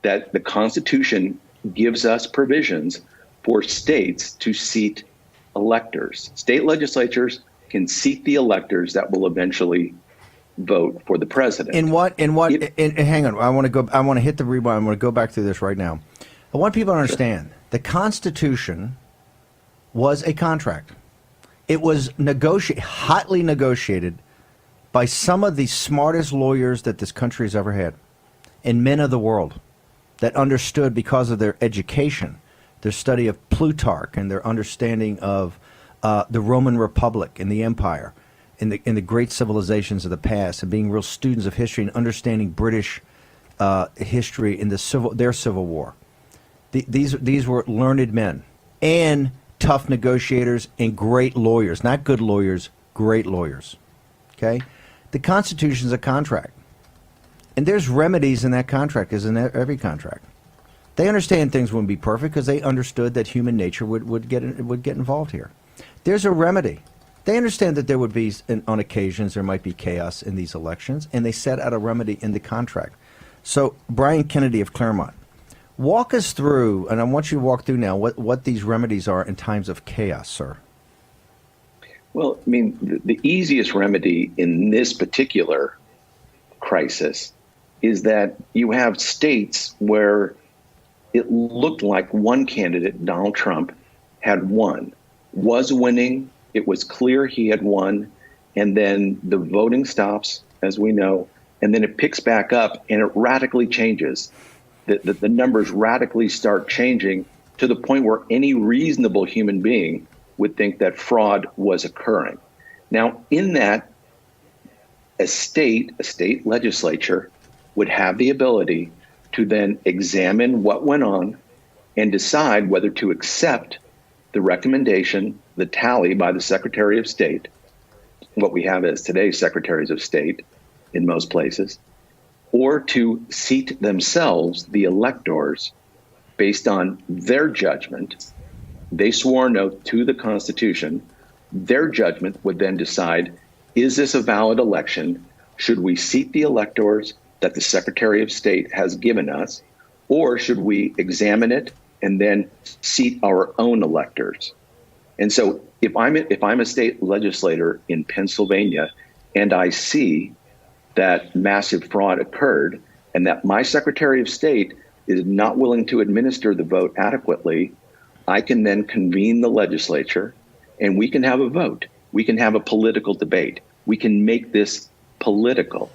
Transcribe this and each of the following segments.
that the Constitution gives us provisions for states to seat electors. State legislatures can seat the electors that will eventually vote for the president. Hang on. I want to hit the rewind. I want to go back through this right now. I want people to understand the Constitution was a contract. It was hotly negotiated by some of the smartest lawyers that this country has ever had, and men of the world that understood, because of their education, their study of Plutarch and their understanding of the Roman Republic and the Empire, in the great civilizations of the past, and being real students of history and understanding British history in their Civil War. These were learned men and tough negotiators and great lawyers, not good lawyers, great lawyers. Okay, the Constitution is a contract, and there's remedies in that contract, as in every contract. They understand things wouldn't be perfect because they understood that human nature would get involved here. There's a remedy. They understand that there would be, on occasions, there might be chaos in these elections, and they set out a remedy in the contract. So, Brian Kennedy of Claremont, walk us through, and I want you to walk through now, what these remedies are in times of chaos, sir. Well, I mean, the easiest remedy in this particular crisis is that you have states where it looked like one candidate, Donald Trump, had won, was winning. It was clear he had won. And then the voting stops, as we know, and then it picks back up and it radically changes. The numbers radically start changing to the point where any reasonable human being would think that fraud was occurring. Now, in that, a state legislature would have the ability to then examine what went on and decide whether to accept the recommendation, the tally by the Secretary of State, what we have as today's Secretaries of State in most places, or to seat themselves, the electors, based on their judgment. They swore an oath to the Constitution. Their judgment would then decide, is this a valid election? Should we seat the electors that the Secretary of State has given us, or should we examine it and then seat our own electors? And so if I'm a state legislator in Pennsylvania and I see that massive fraud occurred and that my Secretary of State is not willing to administer the vote adequately, I can then convene the legislature and we can have a vote. We can have a political debate. We can make this political,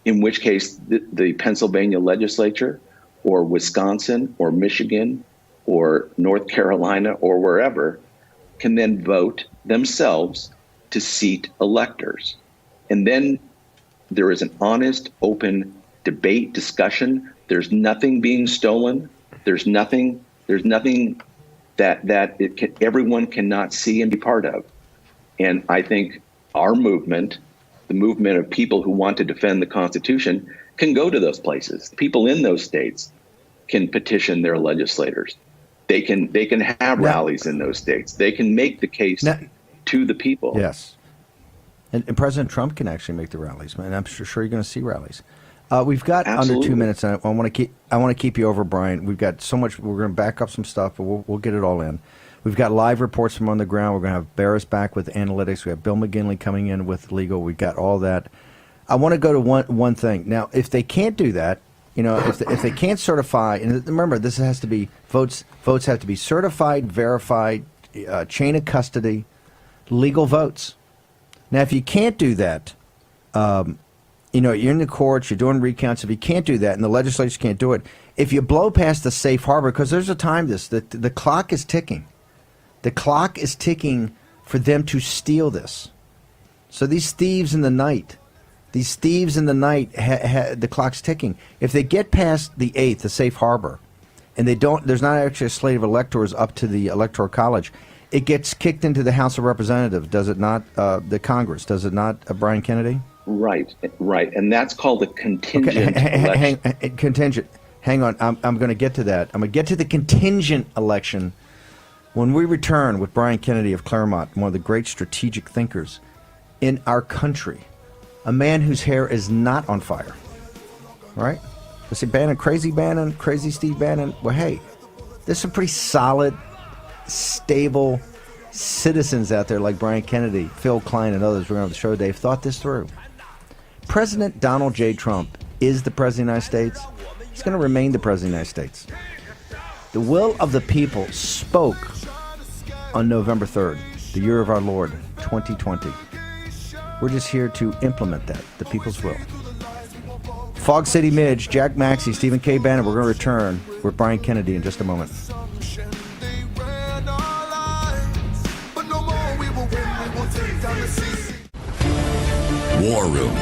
in which case the Pennsylvania legislature or Wisconsin or Michigan or North Carolina or wherever can then vote themselves to seat electors. And then there is an honest, open debate, discussion. There's nothing being stolen. There's nothing that everyone cannot see and be part of. And I think our movement, the movement of people who want to defend the Constitution, can go to those places. People in those states can petition their legislators. They can have rallies in those states. They can make the case to the people. Yes. And President Trump can actually make the rallies, man. I'm sure you're going to see rallies. We've got under 2 minutes, and I want to keep you over, Brian. We've got so much. We're going to back up some stuff, but we'll get it all in. We've got live reports from on the ground. We're going to have Barris back with analytics. We have Bill McGinley coming in with legal. We've got all that. I want to go to one thing now. If they can't do that, if they can't certify, and remember, this has to be votes. Votes have to be certified, verified, chain of custody, legal votes. Now, if you can't do that, you're in the courts, you're doing recounts. If you can't do that, and the legislature can't do it, if you blow past the safe harbor, because there's a time the clock is ticking. The clock is ticking for them to steal this. So these thieves in the night, the clock's ticking. If they get past the 8th, the safe harbor, and there's not actually a slate of electors up to the Electoral College, it gets kicked into the House of Representatives, does it not? The Congress, does it not, Brian Kennedy? Right, and that's called a contingent election. Contingent. Hang on, I'm going to get to that. I'm going to get to the contingent election when we return with Brian Kennedy of Claremont, one of the great strategic thinkers in our country, a man whose hair is not on fire. All right? I say Bannon, crazy Steve Bannon. Well, hey, there's some pretty solid, stable citizens out there like Brian Kennedy, Phil Klein, and others. We're going to have the show today. Have thought this through. President Donald J. Trump is the President of the United States. He's going to remain the President of the United States. The will of the people spoke on November 3rd, the year of our Lord, 2020. We're just here to implement that, the people's will. Fog City Midge, Jack Maxey, Stephen K. Bannon. We're going to return with Brian Kennedy in just a moment. War Room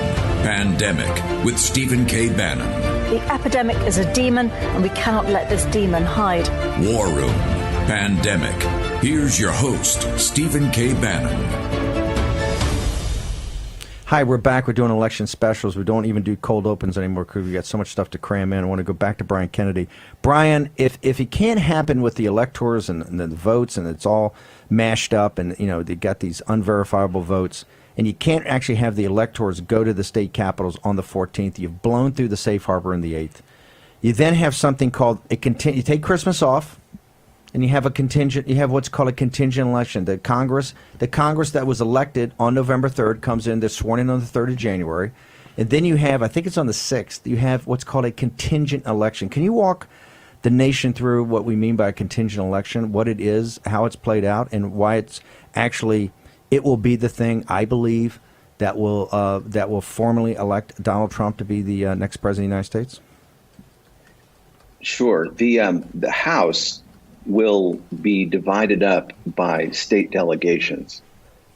Pandemic with Stephen K. Bannon. The epidemic is a demon, and we cannot let this demon hide. War Room Pandemic. Here's your host, Stephen K. Bannon. Hi, we're back. We're doing election specials. We don't even do cold opens anymore because we got so much stuff to cram in. I want to go back to Brian Kennedy. Brian, if it can't happen with the electors and the votes, and it's all mashed up, and they got these unverifiable votes, and you can't actually have the electors go to the state capitals on the 14th. You've blown through the safe harbor in the 8th. You then have something called you take Christmas off, and you have a contingent. You have what's called a contingent election. The Congress that was elected on November 3rd comes in. They're sworn in on the 3rd of January, and then you have, I think it's on the 6th. You have what's called a contingent election. Can you walk the nation through what we mean by a contingent election, what it is, how it's played out, and why it's actually it will be the thing, I believe, that will formally elect Donald Trump to be the next president of the United States? Sure. The House will be divided up by state delegations.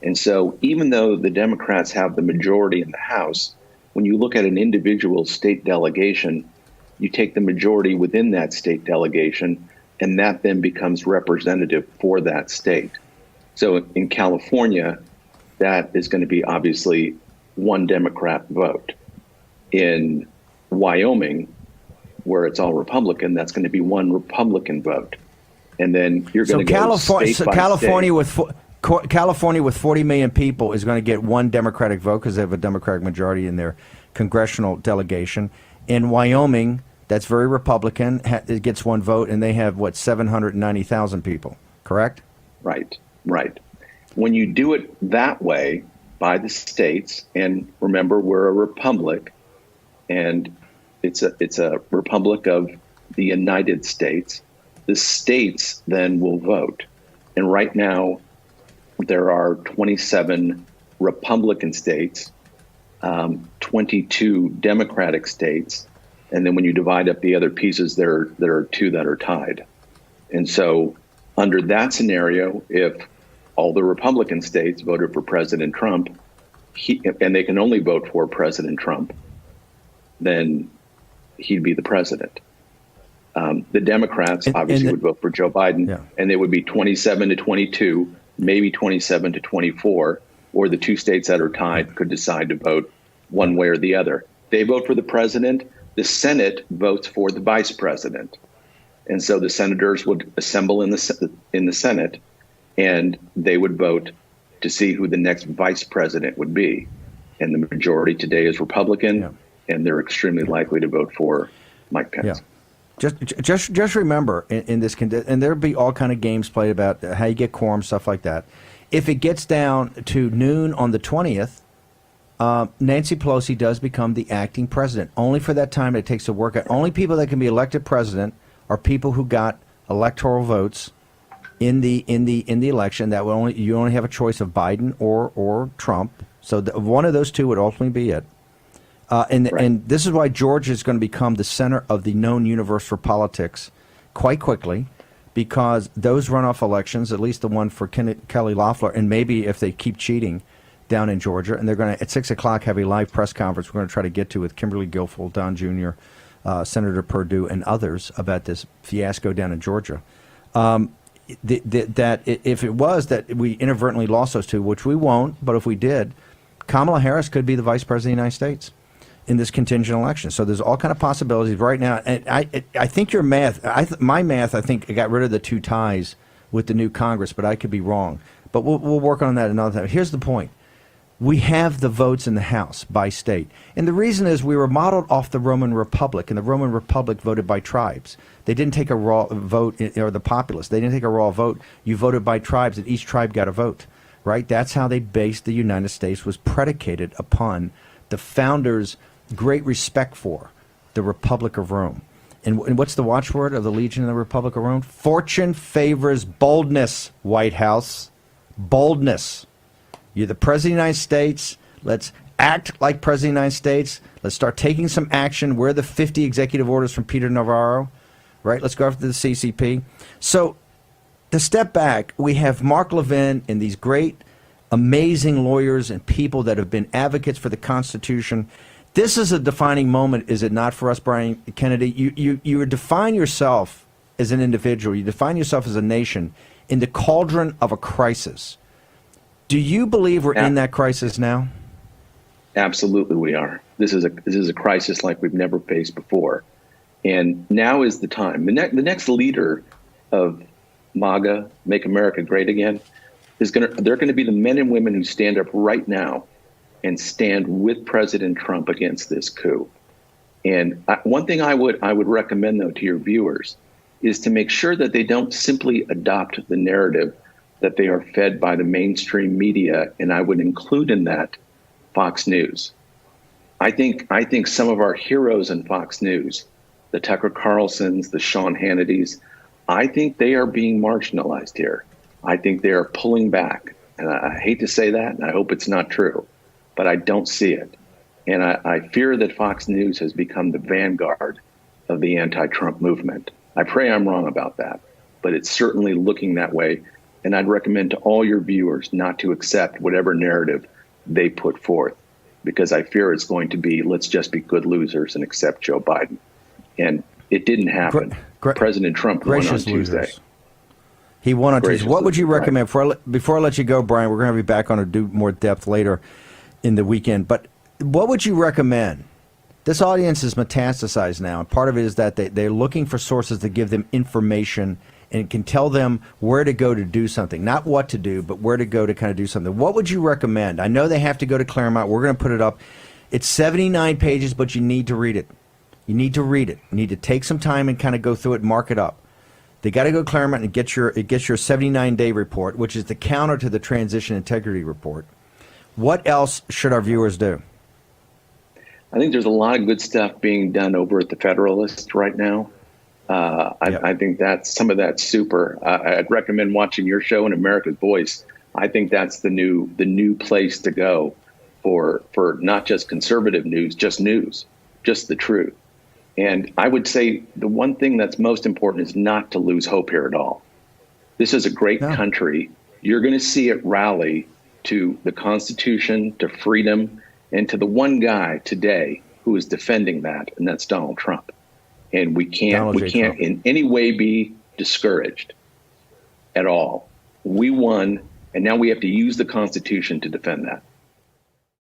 And so even though the Democrats have the majority in the House, when you look at an individual state delegation, you take the majority within that state delegation, and that then becomes representative for that state. So in California, that is going to be obviously one Democrat vote. In Wyoming, where it's all Republican, that's going to be one Republican vote. And then you're going to go state by state. California with 40 million people is going to get one Democratic vote because they have a Democratic majority in their congressional delegation. In Wyoming, that's very Republican. It gets one vote, and they have, 790,000 people, correct? Right. When you do it that way by the states, and remember, we're a republic, and it's a republic of the United States, the states then will vote. And right now, there are 27 Republican states, 22 Democratic states, and then when you divide up the other pieces, there are two that are tied. And so under that scenario, if all the Republican states voted for President Trump, and they can only vote for President Trump, then he'd be the president. The Democrats obviously would vote for Joe Biden, and they would be 27 to 22, maybe 27 to 24, or the two states that are tied could decide to vote one way or the other. They vote for the president. The Senate votes for the vice president. And so the senators would assemble in the Senate, and they would vote to see who the next vice president would be. And the majority today is Republican, and they're extremely likely to vote for Mike Pence. Just remember, in this, and there'll be all kind of games played about how you get quorum, stuff like that. If it gets down to noon on the 20th, Nancy Pelosi does become the acting president. Only for that time it takes to work out. Only people that can be elected president are people who got electoral votes in the election. That you only have a choice of Biden or Trump. So one of those two would ultimately be it. And this is why Georgia is going to become the center of the known universe for politics quite quickly, because those runoff elections, at least the one for Kelly Loeffler, and maybe if they keep cheating down in Georgia, and they're going to, at 6 o'clock, have a live press conference we're going to try to get to with Kimberly Guilfoyle, Don Jr., Senator Perdue, and others about this fiasco down in Georgia. That if it was that we inadvertently lost those two, which we won't, but if we did, Kamala Harris could be the vice president of the United States in this contingent election. So there's all kind of possibilities right now. And I think your math, my math, I think got rid of the two ties with the new Congress, but I could be wrong. But we'll work on that another time. Here's the point. We have the votes in the House by state. And the reason is we were modeled off the Roman Republic, and the Roman Republic voted by tribes. They didn't take a raw vote, or the populace. They didn't take a raw vote. You voted by tribes, and each tribe got a vote, right? That's how they based the United States, was predicated upon the founders' great respect for the Republic of Rome. And what's the watchword of the Legion of the Republic of Rome? Fortune favors boldness, White House. Boldness. You're the President of the United States. Let's act like President of the United States. Let's start taking some action. Where are the 50 executive orders from Peter Navarro? Right? Let's go after the CCP. So, to step back, we have Mark Levin and these great, amazing lawyers and people that have been advocates for the Constitution. This is a defining moment, is it not, for us, Brian Kennedy? You define yourself as an individual. You define yourself as a nation in the cauldron of a crisis. Do you believe we're in that crisis now? Absolutely, we are. This is a crisis like we've never faced before, and now is the time. The next leader of MAGA, Make America Great Again, they're going to be the men and women who stand up right now and stand with President Trump against this coup. And one thing I would recommend, though, to your viewers is to make sure that they don't simply adopt the narrative that they are fed by the mainstream media, and I would include in that Fox News. I think some of our heroes in Fox News, the Tucker Carlsons, the Sean Hannitys, I think they are being marginalized here. I think they are pulling back. And I hate to say that, and I hope it's not true, but I don't see it. And I fear that Fox News has become the vanguard of the anti-Trump movement. I pray I'm wrong about that, but it's certainly looking that way. And I'd recommend to all your viewers not to accept whatever narrative they put forth, because I fear it's going to be, let's just be good losers and accept Joe Biden. And it didn't happen. President Trump won on Tuesday. Losers. He won on Tuesday. What would you recommend? Before I let you go, Brian, we're going to have you back on to do more depth later in the weekend. But what would you recommend? This audience is metastasized now, and part of it is that they're looking for sources to give them information and can tell them where to go to do something. Not what to do, but where to go to kind of do something. What would you recommend? I know they have to go to Claremont. We're going to put it up. It's 79 pages, but you need to read it. You need to read it. You need to take some time and kind of go through it and mark it up. They got to go to Claremont and get your 79-day report, which is the counter to the transition integrity report. What else should our viewers do? I think there's a lot of good stuff being done over at the Federalist right now. I think some of that's super. I'd recommend watching your show and America's Voice. I think that's the new place to go for not just conservative news, just the truth. And I would say the one thing that's most important is not to lose hope here at all. This is a great country. You're going to see it rally to the Constitution, to freedom, and to the one guy today who is defending that, and that's Donald Trump. And we can't in any way be discouraged at all. We won, and now we have to use the Constitution to defend that.